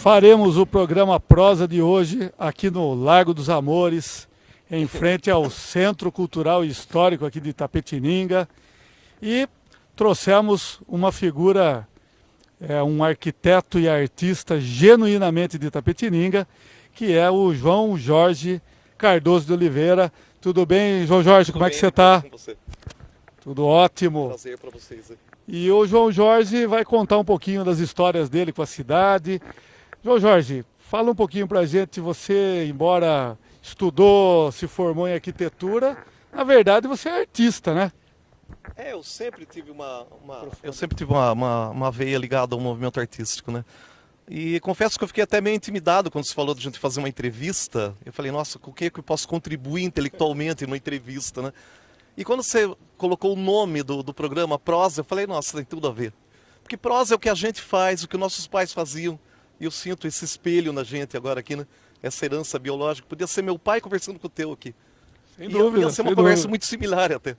Faremos o programa Prosa de hoje aqui no Largo dos Amores, em frente ao Centro Cultural e Histórico aqui de Itapetininga. E trouxemos uma figura, um arquiteto e artista genuinamente de Itapetininga, que é o João Jorge Cardoso de Oliveira. Tudo bem, João Jorge? Como é que você está? Tudo ótimo. Prazer para vocês. E o João Jorge vai contar um pouquinho das histórias dele com a cidade. João Jorge, fala um pouquinho pra gente. Você, embora estudou, se formou em arquitetura, na verdade você é artista, né? Eu sempre tive uma veia ligada ao movimento artístico, né? E confesso que eu fiquei até meio intimidado quando se falou de a gente fazer uma entrevista. Eu falei, nossa, com o que eu posso contribuir intelectualmente numa entrevista, né? E quando você colocou o nome do programa Prosa, eu falei, nossa, tem tudo a ver. Porque prosa é o que a gente faz, o que nossos pais faziam. E eu sinto esse espelho na gente agora aqui, né? Essa herança biológica. Podia ser meu pai conversando com o teu aqui. Sem dúvida. Ia ser uma conversa muito similar até.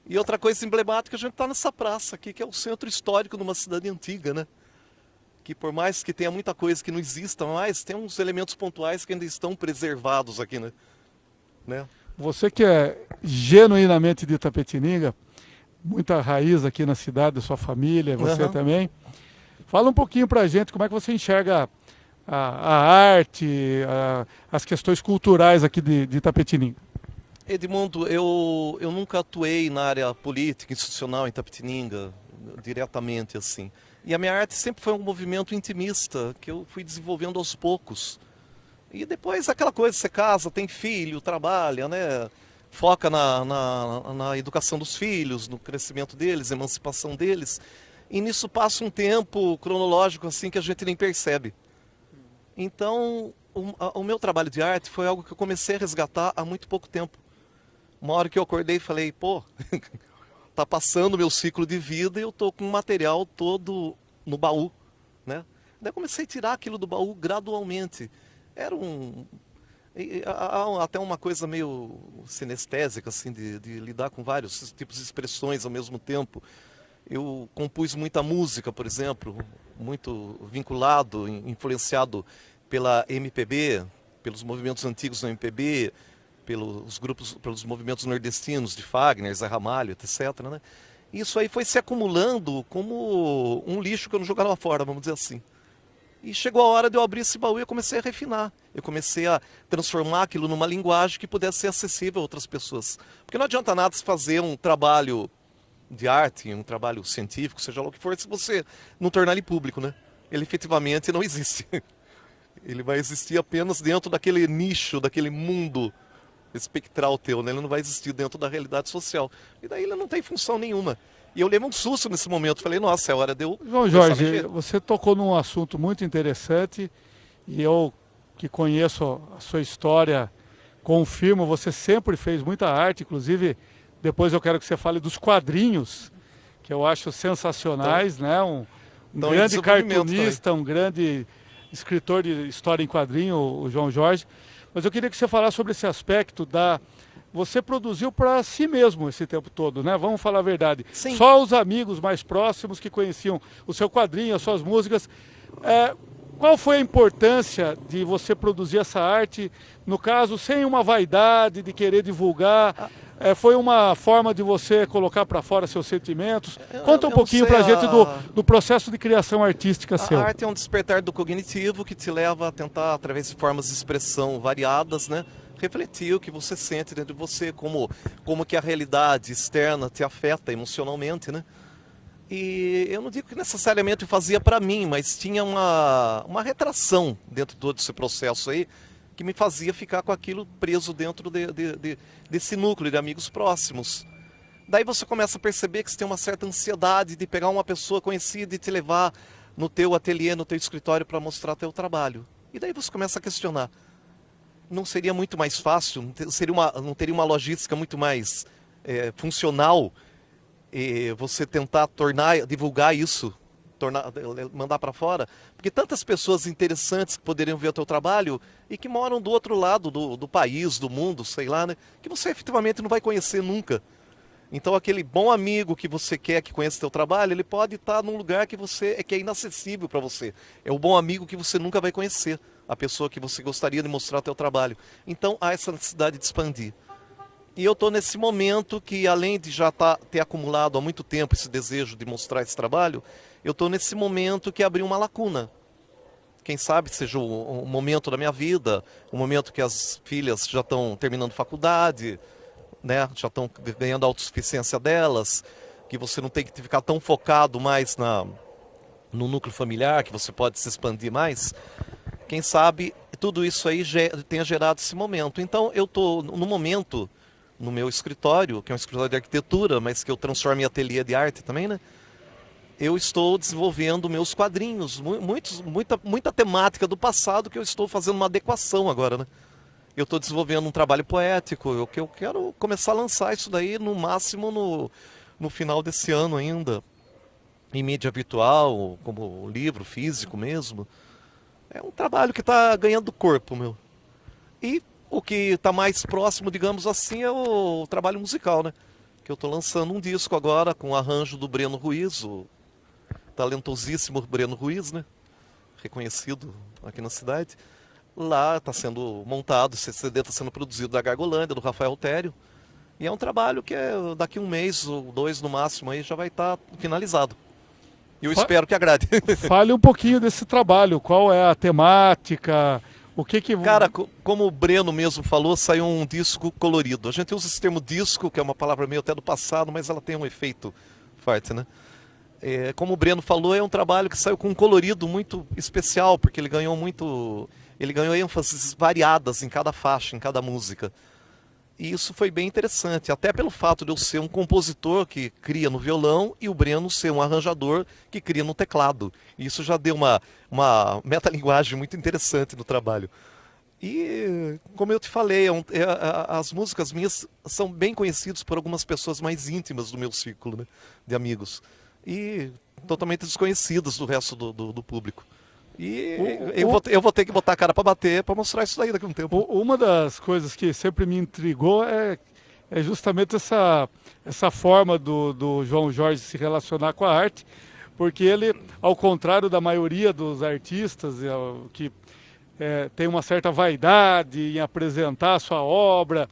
E outra coisa emblemática, a gente está nessa praça aqui, que é o centro histórico de uma cidade antiga, né? Que por mais que tenha muita coisa que não exista mais, tem uns elementos pontuais que ainda estão preservados aqui, né? Você que é genuinamente de Itapetininga, muita raiz aqui na cidade, sua família, você também. Fala um pouquinho pra gente como é que você enxerga a arte, as questões culturais aqui de Itapetininga. Edmundo, eu nunca atuei na área política, institucional em Itapetininga, diretamente assim. E a minha arte sempre foi um movimento intimista, que eu fui desenvolvendo aos poucos. E depois aquela coisa, você casa, tem filho, trabalha, né? Foca na educação dos filhos, no crescimento deles, emancipação deles. E nisso passa um tempo cronológico assim que a gente nem percebe. Então, o meu trabalho de arte foi algo que eu comecei a resgatar há muito pouco tempo. Uma hora que eu acordei e falei, pô, tá passando o meu ciclo de vida e eu tô com o material todo no baú, né? Daí eu comecei a tirar aquilo do baú gradualmente. Era até uma coisa meio sinestésica, assim, de lidar com vários tipos de expressões ao mesmo tempo. Eu compus muita música, por exemplo, muito vinculado, influenciado pela MPB, pelos movimentos antigos da MPB, pelos movimentos nordestinos de Fagner, Zé Ramalho, etc., né? Isso aí foi se acumulando como um lixo que eu não jogava fora, vamos dizer assim. E chegou a hora de eu abrir esse baú e eu comecei a refinar. Eu comecei a transformar aquilo numa linguagem que pudesse ser acessível a outras pessoas. Porque não adianta nada se fazer um trabalho de arte, um trabalho científico, seja lá o que for, se você não tornar ele público, né? Ele efetivamente não existe. Ele vai existir apenas dentro daquele nicho, daquele mundo espectral teu, né? Ele não vai existir dentro da realidade social. E daí ele não tem função nenhuma. E eu levei um susto nesse momento. Falei, nossa, é hora de eu... João Jorge, você tocou num assunto muito interessante e eu, que conheço a sua história, confirmo, você sempre fez muita arte, inclusive depois eu quero que você fale dos quadrinhos, que eu acho sensacionais, né? Um grande cartunista, um grande escritor de história em quadrinho, o João Jorge. Mas eu queria que você falasse sobre esse aspecto Você produziu para si mesmo esse tempo todo, né? Vamos falar a verdade. Sim. Só os amigos mais próximos que conheciam o seu quadrinho, as suas músicas. Qual foi a importância de você produzir essa arte, no caso, sem uma vaidade de querer divulgar? Foi uma forma de você colocar para fora seus sentimentos? Conta um pouquinho para a gente do processo de criação artística seu. A arte é um despertar do cognitivo que te leva a tentar, através de formas de expressão variadas, né, refletir o que você sente dentro de você, como que a realidade externa te afeta emocionalmente, né? E eu não digo que necessariamente eu fazia para mim, mas tinha uma retração dentro de todo esse processo aí, que me fazia ficar com aquilo preso dentro desse núcleo de amigos próximos. Daí você começa a perceber que você tem uma certa ansiedade de pegar uma pessoa conhecida e te levar no teu ateliê, no teu escritório para mostrar teu trabalho. E daí você começa a questionar. Não seria muito mais fácil, não teria uma logística muito mais funcional você tentar divulgar isso, mandar para fora? Porque tantas pessoas interessantes que poderiam ver o teu trabalho e que moram do outro lado do país, do mundo, sei lá, né? Que você efetivamente não vai conhecer nunca. Então aquele bom amigo que você quer que conheça o teu trabalho, ele pode estar num lugar que é inacessível para você. É o bom amigo que você nunca vai conhecer, a pessoa que você gostaria de mostrar o teu trabalho. Então há essa necessidade de expandir. E eu estou nesse momento que, além de já ter acumulado há muito tempo esse desejo de mostrar esse trabalho, eu estou nesse momento que abriu uma lacuna. Quem sabe seja o momento da minha vida, o momento que as filhas já estão terminando faculdade, né, já estão ganhando a autossuficiência delas, que você não tem que ficar tão focado mais no núcleo familiar, que você pode se expandir mais. Quem sabe tudo isso aí tenha gerado esse momento. Então eu estou no momento, no meu escritório, que é um escritório de arquitetura, mas que eu transformo em ateliê de arte também, né? Eu estou desenvolvendo meus quadrinhos, muita temática do passado que eu estou fazendo uma adequação agora, né? Eu estou desenvolvendo um trabalho poético, eu quero começar a lançar isso daí no máximo no final desse ano ainda, em mídia virtual, como livro físico mesmo. É um trabalho que está ganhando corpo, meu. E o que está mais próximo, digamos assim, é o trabalho musical, né? Que eu estou lançando um disco agora com o arranjo do Breno Ruiz, o talentosíssimo Breno Ruiz, né? Reconhecido aqui na cidade. Lá está sendo montado, esse CD está sendo produzido da Gargolândia, do Rafael Tério. E é um trabalho que daqui um mês ou 2 no máximo aí já vai estar finalizado. E eu espero que agrade. Fale um pouquinho desse trabalho, qual é a temática, o que que... Cara, como o Breno mesmo falou, saiu um disco colorido. A gente usa esse termo disco, que é uma palavra meio até do passado, mas ela tem um efeito forte, né? Como o Breno falou, é um trabalho que saiu com um colorido muito especial, porque ele ganhou ênfases variadas em cada faixa, em cada música. E isso foi bem interessante, até pelo fato de eu ser um compositor que cria no violão e o Breno ser um arranjador que cria no teclado. E isso já deu uma metalinguagem muito interessante no trabalho. E, como eu te falei, as músicas minhas são bem conhecidas por algumas pessoas mais íntimas do meu círculo, né, de amigos. E totalmente desconhecidas do resto do público. E eu vou ter que botar a cara para bater para mostrar isso daí daqui a um tempo. Uma das coisas que sempre me intrigou é justamente essa forma do João Jorge se relacionar com a arte, porque ele, ao contrário da maioria dos artistas que tem uma certa vaidade em apresentar a sua obra,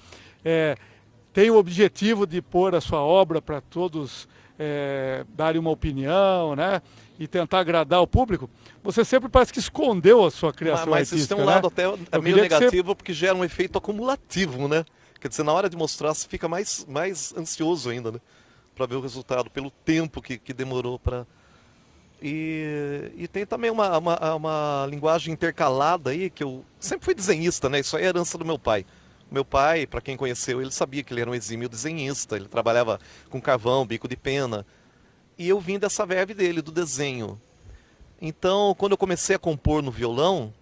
tem o objetivo de pôr a sua obra para todos darem uma opinião, né? E tentar agradar o público, você sempre parece que escondeu a sua criação artística. Mas isso tem um lado até meio negativo, porque gera um efeito acumulativo, né? Quer dizer, na hora de mostrar, você fica mais ansioso ainda, né? Para ver o resultado, pelo tempo que demorou para... E tem também uma linguagem intercalada aí, que eu sempre fui desenhista, né? Isso aí é herança do meu pai. Meu pai, para quem conheceu, ele sabia que ele era um exímio desenhista, ele trabalhava com carvão, bico de pena. E eu vim dessa verve dele, do desenho. Então, quando eu comecei a compor no violão,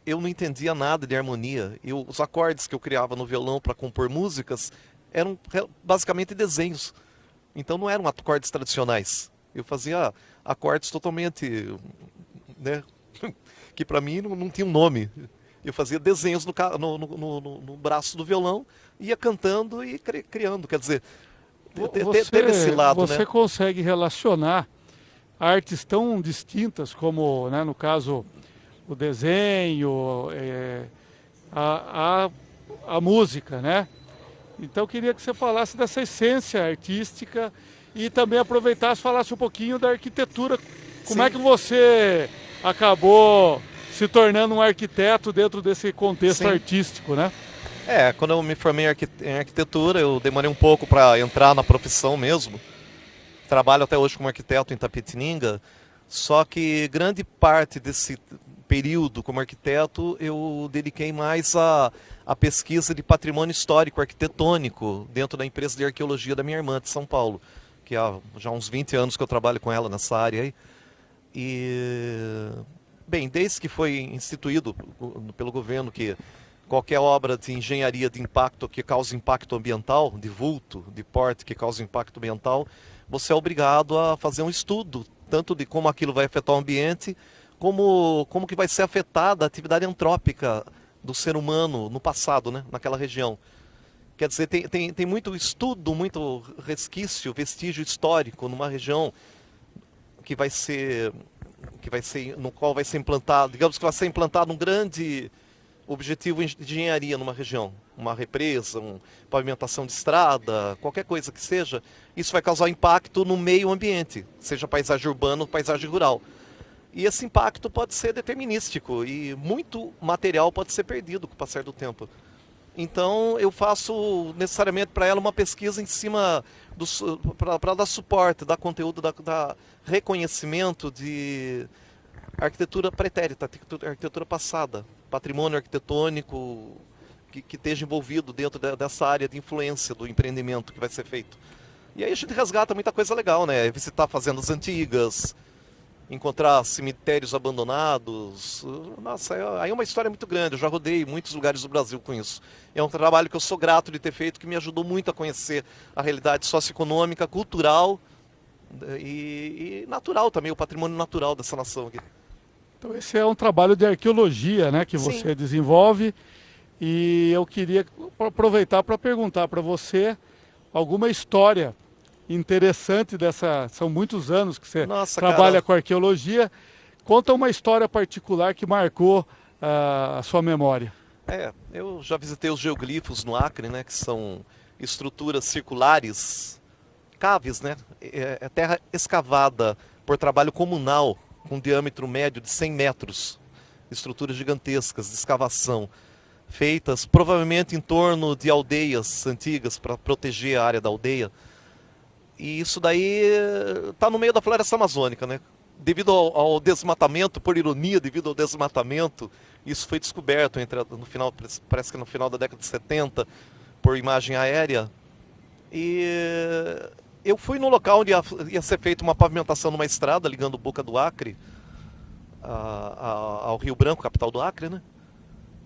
eu não entendia nada de harmonia. Os acordes que eu criava no violão para compor músicas eram basicamente desenhos. Então não eram acordes tradicionais. Eu fazia acordes totalmente, né, que para mim não tinha um nome. Eu fazia desenhos no braço do violão, ia cantando e criando. Quer dizer, teve esse lado, você, né? Você consegue relacionar artes tão distintas como, né, no caso, o desenho, a música, né? Então eu queria que você falasse dessa essência artística e também aproveitasse e falasse um pouquinho da arquitetura. Como é que você acabou se tornando um arquiteto dentro desse contexto artístico, né? Quando eu me formei em arquitetura, eu demorei um pouco para entrar na profissão mesmo. Trabalho até hoje como arquiteto em Tapetininga, só que grande parte desse período como arquiteto eu dediquei mais à pesquisa de patrimônio histórico arquitetônico dentro da empresa de arqueologia da minha irmã de São Paulo, que há já uns 20 anos que eu trabalho com ela nessa área aí. E, bem, desde que foi instituído pelo governo que qualquer obra de engenharia de impacto que cause impacto ambiental, de vulto, de porte que cause impacto ambiental, você é obrigado a fazer um estudo, tanto de como aquilo vai afetar o ambiente, como que vai ser afetada a atividade antrópica do ser humano no passado, né, naquela região. Quer dizer, tem muito estudo, muito resquício, vestígio histórico numa região que vai ser, no qual vai ser implantado, digamos que vai ser implantado um grande objetivo de engenharia numa região, uma represa, uma pavimentação de estrada, qualquer coisa que seja, isso vai causar impacto no meio ambiente, seja paisagem urbana ou paisagem rural. E esse impacto pode ser determinístico e muito material pode ser perdido com o passar do tempo. Então eu faço necessariamente para ela uma pesquisa em cima para dar suporte, dar conteúdo, dar reconhecimento de arquitetura pretérita, arquitetura passada, patrimônio arquitetônico que esteja envolvido dentro dessa área de influência do empreendimento que vai ser feito. E aí a gente resgata muita coisa legal, né? Visitar fazendas antigas, encontrar cemitérios abandonados. Nossa, aí é uma história muito grande. Eu já rodei muitos lugares do Brasil com isso. É um trabalho que eu sou grato de ter feito, que me ajudou muito a conhecer a realidade socioeconômica, cultural e natural também, o patrimônio natural dessa nação aqui. Então esse é um trabalho de arqueologia, né, que Sim. você desenvolve. E eu queria aproveitar para perguntar para você alguma história interessante dessa. São muitos anos que você trabalha com arqueologia. Conta uma história particular que marcou a sua memória. Eu já visitei os geoglifos no Acre, né, que são estruturas circulares, caves, né, é terra escavada por trabalho comunal, com diâmetro médio de 100 metros, estruturas gigantescas de escavação, feitas provavelmente em torno de aldeias antigas para proteger a área da aldeia. E isso daí está no meio da floresta amazônica, né? Devido ao desmatamento, por ironia, devido ao desmatamento, isso foi descoberto no final, parece que no final da década de 70, por imagem aérea. E eu fui no local onde ia ser feita uma pavimentação numa estrada ligando Boca do Acre ao Rio Branco, capital do Acre, né?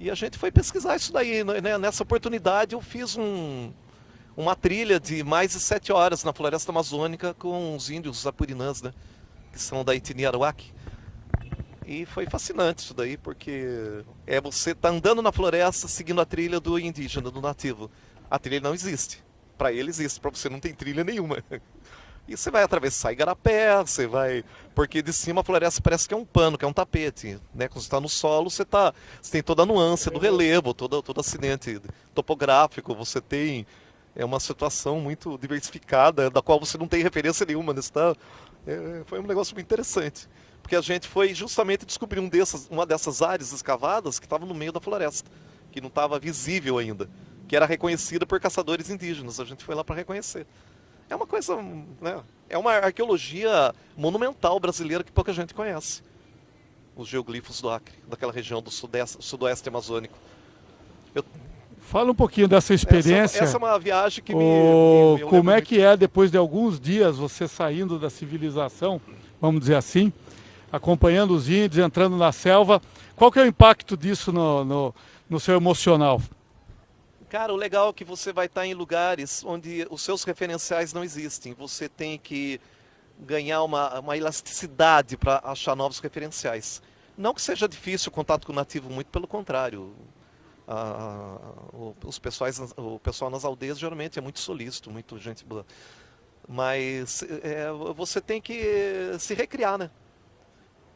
E a gente foi pesquisar isso daí, né? Nessa oportunidade eu fiz uma trilha de mais de 7 horas na floresta amazônica com os índios apurinãs, né? Que são da etnia Arawak. E foi fascinante isso daí, porque você tá andando na floresta seguindo a trilha do indígena, do nativo. A trilha não existe. Para ele existe, para você não tem trilha nenhuma. E você vai atravessar igarapé, você vai... Porque de cima a floresta parece que é um pano, que é um tapete, né? Quando você está no solo, você tem toda a nuance do relevo, todo acidente topográfico, você tem... É uma situação muito diversificada, da qual você não tem referência nenhuma. Né? Foi um negócio muito interessante. Porque a gente foi justamente descobrir uma dessas áreas escavadas que estava no meio da floresta, que não estava visível ainda, que era reconhecida por caçadores indígenas. A gente foi lá para reconhecer. É uma coisa, né? É uma arqueologia monumental brasileira que pouca gente conhece. Os geoglifos do Acre, daquela região do sudoeste amazônico. Fala um pouquinho dessa experiência. Essa é uma viagem que como é que é, depois de alguns dias, você saindo da civilização, vamos dizer assim, acompanhando os índios, entrando na selva, qual que é o impacto disso no seu emocional? Cara, o legal é que você vai estar em lugares onde os seus referenciais não existem. Você tem que ganhar uma elasticidade para achar novos referenciais. Não que seja difícil o contato com o nativo, muito pelo contrário. O pessoal nas aldeias geralmente é muito solícito, muito gente boa. Mas você tem que se recriar, né?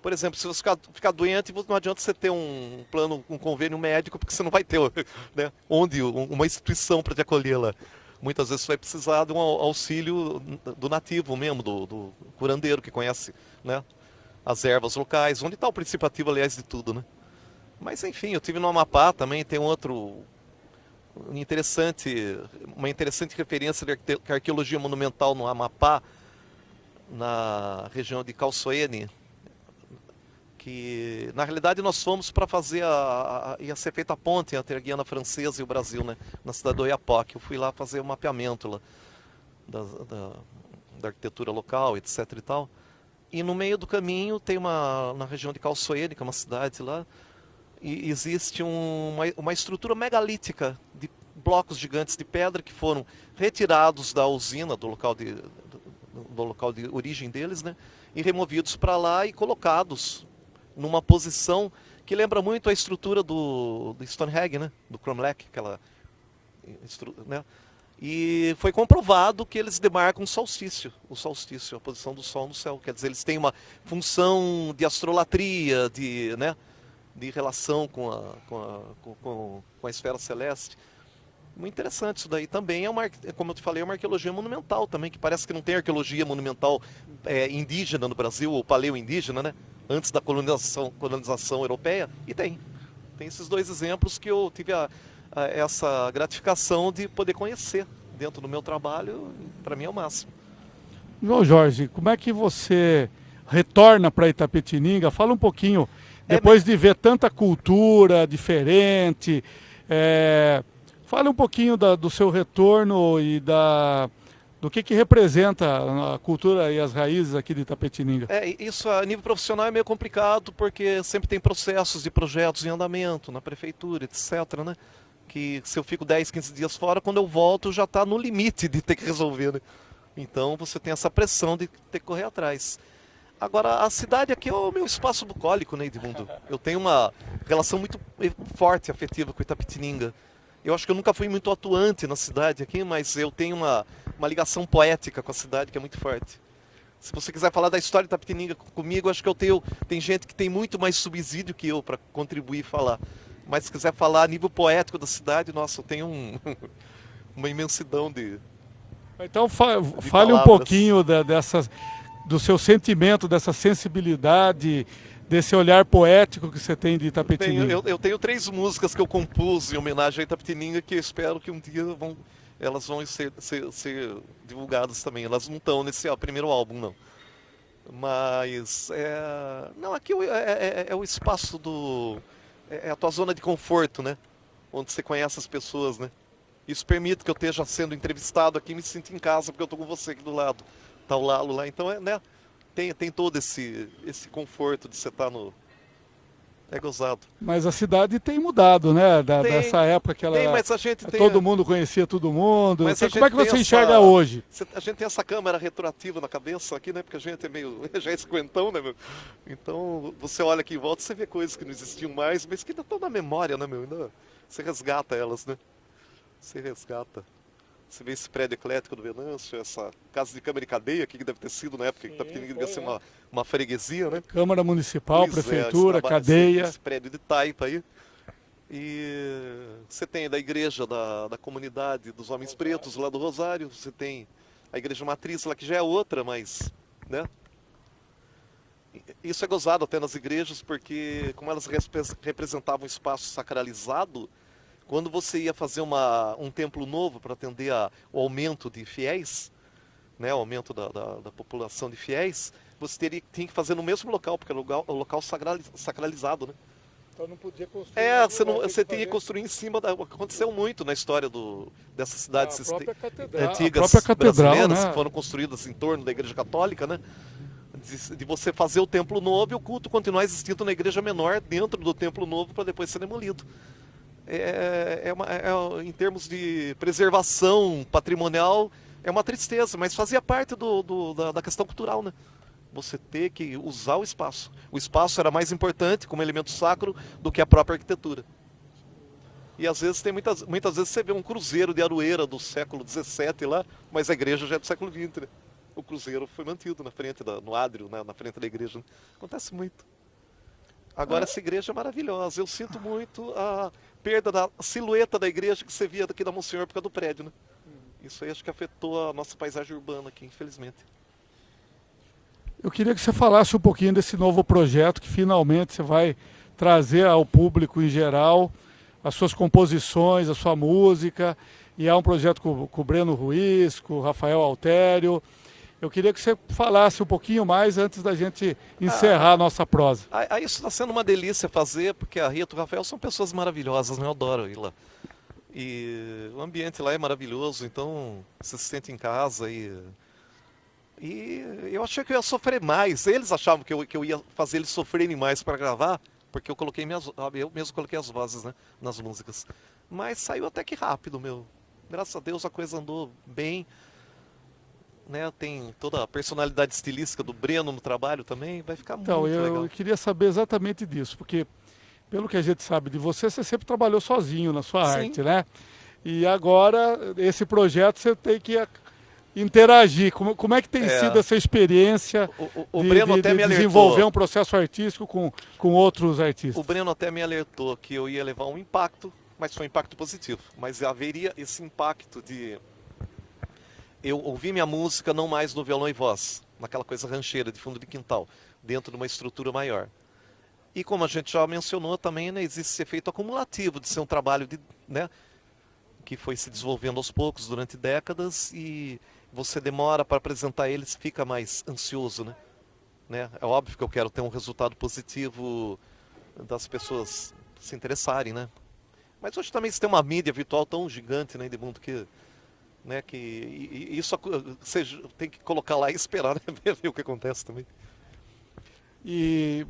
Por exemplo, se você ficar doente, não adianta você ter um plano, um convênio médico, porque você não vai ter, né, uma instituição para te acolher lá. Muitas vezes você vai precisar de um auxílio do nativo mesmo, do curandeiro que conhece, né, as ervas locais, onde está o princípio ativo, aliás, de tudo, né? Mas enfim, eu tive no Amapá também, tem uma interessante referência de arqueologia monumental no Amapá, na região de Calçoene, que na realidade nós fomos para fazer ia ser feita a ponte entre a Guiana Francesa e o Brasil, né, na cidade do Oiapoque. Eu fui lá fazer o mapeamento lá, da arquitetura local, etc. e tal. E no meio do caminho tem na região de Calçoene, que é uma cidade lá, e existe uma estrutura megalítica de blocos gigantes de pedra que foram retirados da usina, do local de origem deles, né, e removidos para lá e colocados numa posição que lembra muito a estrutura do Stonehenge, né, do Cromlech, aquela né? E foi comprovado que eles demarcam o solstício, a posição do Sol no céu. Quer dizer, eles têm uma função de astrolatria, né, de relação com a esfera celeste. Muito interessante isso daí. Também como eu te falei, é uma arqueologia monumental também, que parece que não tem arqueologia monumental indígena no Brasil, ou paleo-indígena, né? Antes da colonização europeia, e tem. Tem esses dois exemplos que eu tive essa gratificação de poder conhecer dentro do meu trabalho. Para mim é o máximo. João Jorge, como é que você retorna para Itapetininga? Fala um pouquinho, depois de ver tanta cultura diferente, fale um pouquinho do seu retorno e do que representa a cultura e as raízes aqui de Itapetininga. Isso a nível profissional é meio complicado, porque sempre tem processos de projetos em andamento na prefeitura, etc., né? Que se eu fico 10, 15 dias fora, quando eu volto já está no limite de ter que resolver, né? Então você tem essa pressão de ter que correr atrás. Agora, a cidade aqui é o meu espaço bucólico, né, Edmundo? Eu tenho uma relação muito forte, afetiva com Itapetininga. Eu acho que eu nunca fui muito atuante na cidade aqui, mas eu tenho uma ligação poética com a cidade que é muito forte. Se você quiser falar da história de Itapetininga comigo, acho que tem gente que tem muito mais subsídio que eu para contribuir e falar. Mas se quiser falar a nível poético da cidade, nossa, eu tenho uma imensidão de Então fale palavras. Um pouquinho do seu sentimento, dessa sensibilidade, desse olhar poético que você tem de Itapetininga. Eu tenho 3 músicas que eu compus em homenagem a Itapetininga que eu espero que um dia elas vão ser divulgadas também. Elas não estão nesse primeiro álbum, não. Mas não, aqui é o espaço é a tua zona de conforto, né? Onde você conhece as pessoas, né? Isso permite que eu esteja sendo entrevistado aqui e me sinta em casa, porque eu estou com você aqui do lado. Tá o Lalo lá, então né? Tem todo esse conforto de você estar no... É gozado. Mas a cidade tem mudado, né? Dessa época que mas a gente todo mundo conhecia todo mundo. Mas como é que você enxerga hoje? A gente tem essa câmera retroativa na cabeça aqui, né? Porque a gente já é cinquentão, né, meu? Então, você olha aqui em volta, você vê coisas que não existiam mais, mas que ainda estão na memória, né, meu? Ainda, você resgata elas, né? Você resgata. Você vê esse prédio eclético do Venâncio, essa casa de câmara e cadeia, que deve ter sido na época que Itapetininga devia ser uma freguesia, né? Câmara Municipal, Prefeitura, cadeia. Esse prédio de taipa aí. E você tem da igreja da comunidade dos homens pretos lá do Rosário, você tem a igreja matriz lá que já é outra, mas, né? Isso é gozado até nas igrejas, porque como elas representavam um espaço sacralizado, quando você ia fazer um templo novo para atender o aumento de fiéis, né, o aumento da população de fiéis, você tinha que fazer no mesmo local, porque era o local sacralizado, né? Então não podia construir. Você tinha que construir em cima aconteceu muito na história dessas cidades antigas brasileiras, né? Que foram construídas em torno da Igreja Católica, né? De você fazer o templo novo e o culto continuar existindo na igreja menor dentro do templo novo para depois ser demolido. Em termos de preservação patrimonial, é uma tristeza, mas fazia parte da questão cultural, né? Você ter que usar o espaço. O espaço era mais importante como elemento sacro do que a própria arquitetura. E às vezes muitas vezes você vê um cruzeiro de Aroeira do século XVII lá, mas a igreja já é do século XX, né? O cruzeiro foi mantido no ádrio, né? Na frente da igreja. Né? Acontece muito. Agora essa igreja é maravilhosa. Eu sinto muito a perda da silhueta da igreja que você via daqui da Monsenhor por causa do prédio, né? Isso aí acho que afetou a nossa paisagem urbana aqui, infelizmente. Eu queria que você falasse um pouquinho desse novo projeto que finalmente você vai trazer ao público em geral as suas composições, a sua música, e é um projeto com o Breno Ruiz, com o Rafael Altério. Eu queria que você falasse um pouquinho mais antes da gente encerrar a nossa prosa. Isso está sendo uma delícia fazer, porque a Rita e o Rafael são pessoas maravilhosas, né? Eu adoro ir lá. E o ambiente lá é maravilhoso, então você se sente em casa e eu achei que eu ia sofrer mais. Eles achavam que eu ia fazer eles sofrerem mais para gravar, porque eu mesmo coloquei as vozes, né, nas músicas. Mas saiu até que rápido, meu. Graças a Deus a coisa andou bem. Né, tem toda a personalidade estilística do Breno no trabalho também, vai ficar muito legal. Eu queria saber exatamente disso, porque pelo que a gente sabe de você, você sempre trabalhou sozinho na sua arte, né? E agora, esse projeto, você tem que interagir. Como é que tem sido essa experiência o Breno até me desenvolver um processo artístico com outros artistas? O Breno até me alertou que eu ia levar um impacto, mas foi um impacto positivo. Mas haveria esse impacto de eu ouvir minha música não mais no violão e voz, naquela coisa rancheira de fundo de quintal, dentro de uma estrutura maior. E como a gente já mencionou também, né, existe esse efeito acumulativo de ser um trabalho né, que foi se desenvolvendo aos poucos durante décadas e você demora para apresentar eles, fica mais ansioso, né? É óbvio que eu quero ter um resultado positivo das pessoas se interessarem, né? Mas hoje também você tem uma mídia virtual tão gigante, né, Edmundo, que, né, que isso você tem que colocar lá e esperar, né, ver o que acontece também. E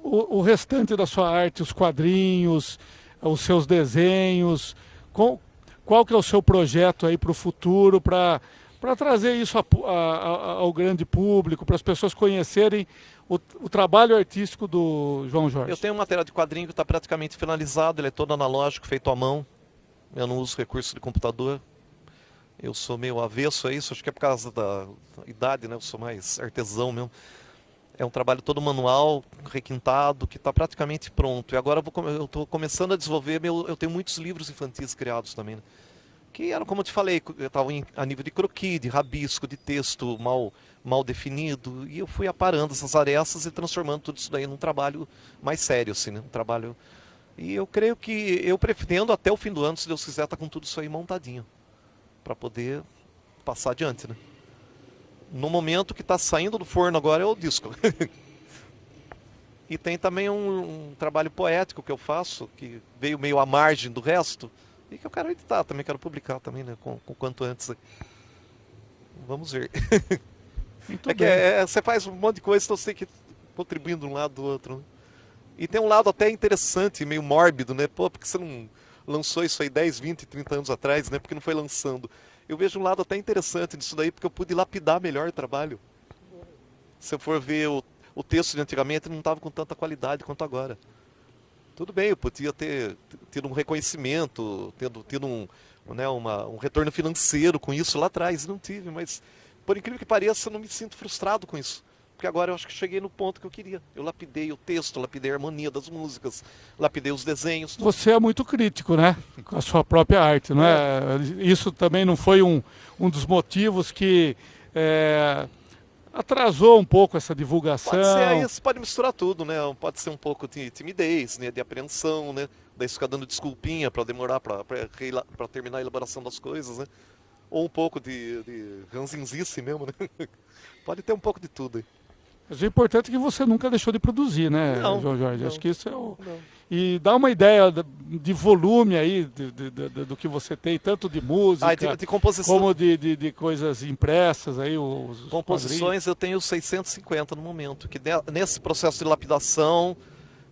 o restante da sua arte, os quadrinhos, os seus desenhos, qual que é o seu projeto aí para o futuro, para trazer isso ao grande público, para as pessoas conhecerem o trabalho artístico do João Jorge? Eu tenho um material de quadrinho que está praticamente finalizado, ele é todo analógico, feito à mão. Eu não uso recurso de computador. Eu sou meio avesso a isso, acho que é por causa da idade, né? Eu sou mais artesão mesmo. É um trabalho todo manual, requintado, que está praticamente pronto. E agora eu estou começando a desenvolver, eu tenho muitos livros infantis criados também, né? Que eram, como eu te falei, estavam a nível de croquis, de rabisco, de texto mal definido. E eu fui aparando essas arestas e transformando tudo isso daí num trabalho mais sério, assim, né? Um trabalho... E eu creio que eu pretendo até o fim do ano, se Deus quiser, estar com tudo isso aí montadinho, para poder passar adiante, né? No momento que está saindo do forno agora é o disco. E tem também um trabalho poético que eu faço, que veio meio à margem do resto, e que eu quero editar também, quero publicar também, né, com quanto antes. Vamos ver. Muito que você faz um monte de coisa, então você tem que ir contribuindo de um lado do outro, né? E tem um lado até interessante, meio mórbido, né? Pô, porque você não lançou isso aí 10, 20, 30 anos atrás, né? Porque não foi lançando. Eu vejo um lado até interessante disso daí, porque eu pude lapidar melhor o trabalho. Se eu for ver o texto de antigamente, não estava com tanta qualidade quanto agora. Tudo bem, eu podia ter tido um reconhecimento, tido um retorno financeiro com isso lá atrás. Não tive, mas por incrível que pareça, eu não me sinto frustrado com isso. Porque agora eu acho que cheguei no ponto que eu queria. Eu lapidei o texto, lapidei a harmonia das músicas, lapidei os desenhos. Tudo. Você é muito crítico, né? Com a sua própria arte, não é? Isso também não foi um dos motivos que atrasou um pouco essa divulgação? Pode ser, aí você pode misturar tudo, né? Pode ser um pouco de timidez, né? De apreensão, né? Daí ficar dando desculpinha para demorar para terminar a elaboração das coisas, né? Ou um pouco de ranzinzice mesmo, né? Pode ter um pouco de tudo aí. Mas o importante é que você nunca deixou de produzir, né, João Jorge? Não, acho que isso é o... E dá uma ideia de volume aí do que você tem, tanto de música, de composição. como de coisas impressas aí, os composições quadrinhos. Eu tenho 650 no momento, que nesse processo de lapidação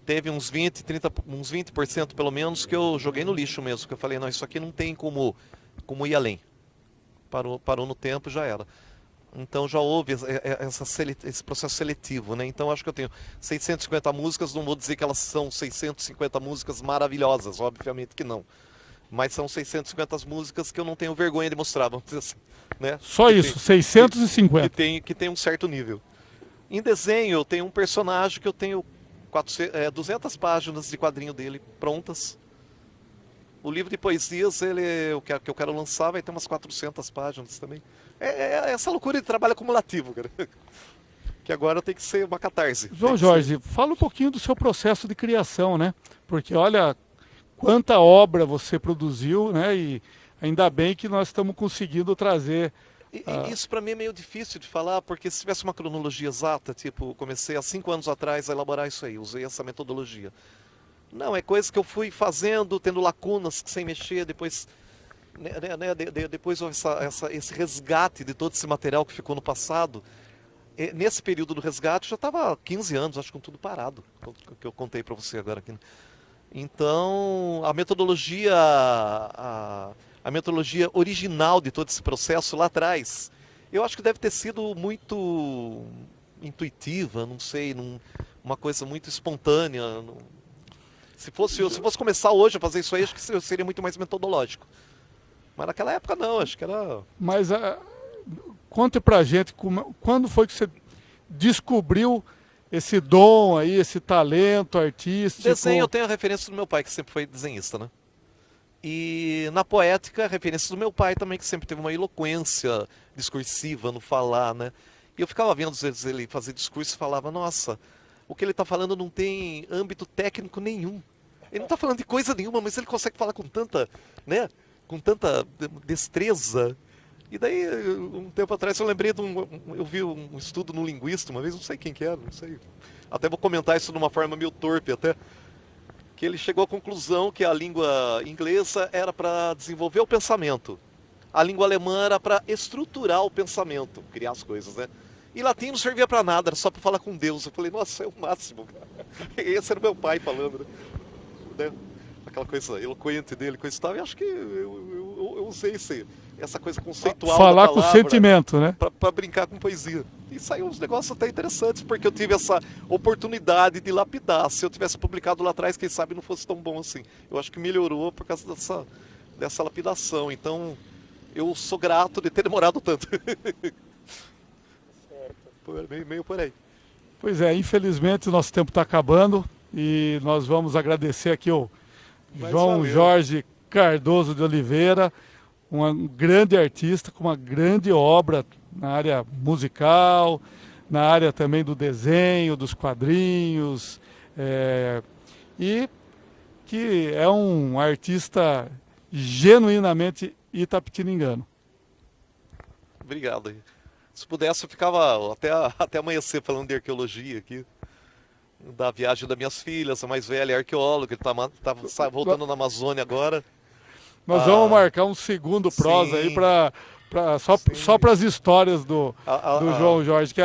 teve uns 20% pelo menos que eu joguei no lixo mesmo, que eu falei, não, isso aqui não tem como ir além. Parou no tempo e já era. Então já houve esse processo seletivo, né? Então acho que eu tenho 650 músicas, não vou dizer que elas são 650 músicas maravilhosas, obviamente que não. Mas são 650 músicas que eu não tenho vergonha de mostrar, vamos dizer assim, né? Só isso, 650. Que tem um certo nível. Em desenho eu tenho um personagem que eu tenho 200 páginas de quadrinho dele prontas. O livro de poesias, que eu quero lançar, vai ter umas 400 páginas também. É essa loucura de trabalho acumulativo, cara. Que agora tem que ser uma catarse. João Jorge, fala um pouquinho do seu processo de criação, né? Porque olha quanta obra você produziu, né? E ainda bem que nós estamos conseguindo trazer... Isso para mim é meio difícil de falar, porque se tivesse uma cronologia exata, tipo, comecei há 5 anos atrás a elaborar isso aí, usei essa metodologia. Não, é coisa que eu fui fazendo, tendo lacunas sem mexer, depois houve esse resgate de todo esse material que ficou no passado. Nesse período do resgate, já estava há 15 anos, acho que com tudo parado, que eu contei para você agora aqui. Então, a metodologia original de todo esse processo lá atrás, eu acho que deve ter sido muito intuitiva, não sei, uma coisa muito espontânea. Se fosse começar hoje a fazer isso aí, acho que seria muito mais metodológico. Mas naquela época não, acho que era... Mas conte pra gente, quando foi que você descobriu esse dom aí, esse talento artístico? Desenho, eu tenho a referência do meu pai, que sempre foi desenhista, né? E na poética, a referência do meu pai também, que sempre teve uma eloquência discursiva no falar, né? E eu ficava vendo, às vezes, ele fazer discurso e falava, nossa, o que ele está falando não tem âmbito técnico nenhum. Ele não está falando de coisa nenhuma, mas ele consegue falar com tanta, né? Com tanta destreza. E daí, um tempo atrás, eu lembrei de eu vi um estudo no linguista, uma vez, não sei quem que era, não sei. Até vou comentar isso de uma forma meio torpe até. Que ele chegou à conclusão que a língua inglesa era para desenvolver o pensamento. A língua alemã era para estruturar o pensamento, criar as coisas, né? E latim não servia para nada, era só para falar com Deus. Eu falei, nossa, é o máximo, cara. Esse era o meu pai falando, né? Aquela coisa eloquente dele, coisa e tal. E acho que eu usei essa coisa conceitual falar da palavra, com sentimento, né? Para brincar com poesia. E saiu uns negócios até interessantes, porque eu tive essa oportunidade de lapidar. Se eu tivesse publicado lá atrás, quem sabe não fosse tão bom assim. Eu acho que melhorou por causa dessa lapidação. Então, eu sou grato de ter demorado tanto. Meio por aí. Pois é, infelizmente o nosso tempo está acabando e nós vamos agradecer aqui o João Jorge Cardoso de Oliveira, um grande artista com uma grande obra na área musical, na área também do desenho, dos quadrinhos, e que é um artista genuinamente itapitiningano. Obrigado. Se pudesse, eu ficava até amanhecer falando de arqueologia aqui. Da viagem das minhas filhas, a mais velha é arqueóloga, ele tá voltando na Amazônia agora. Nós vamos marcar um segundo prosa aí só para as histórias do João Jorge, que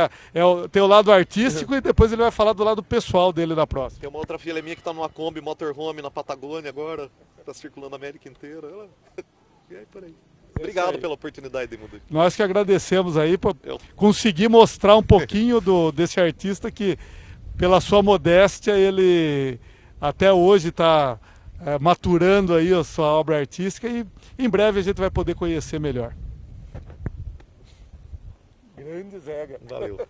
tem o lado artístico e depois ele vai falar do lado pessoal dele na próxima. Tem uma outra filha minha que está numa Kombi motorhome na Patagônia agora, está circulando a América inteira. E aí, por aí. Obrigado pela oportunidade, Mundo. Nós que agradecemos aí por conseguir mostrar um pouquinho desse artista que, pela sua modéstia, ele até hoje está maturando aí a sua obra artística e em breve a gente vai poder conhecer melhor. Grande Zega. Valeu.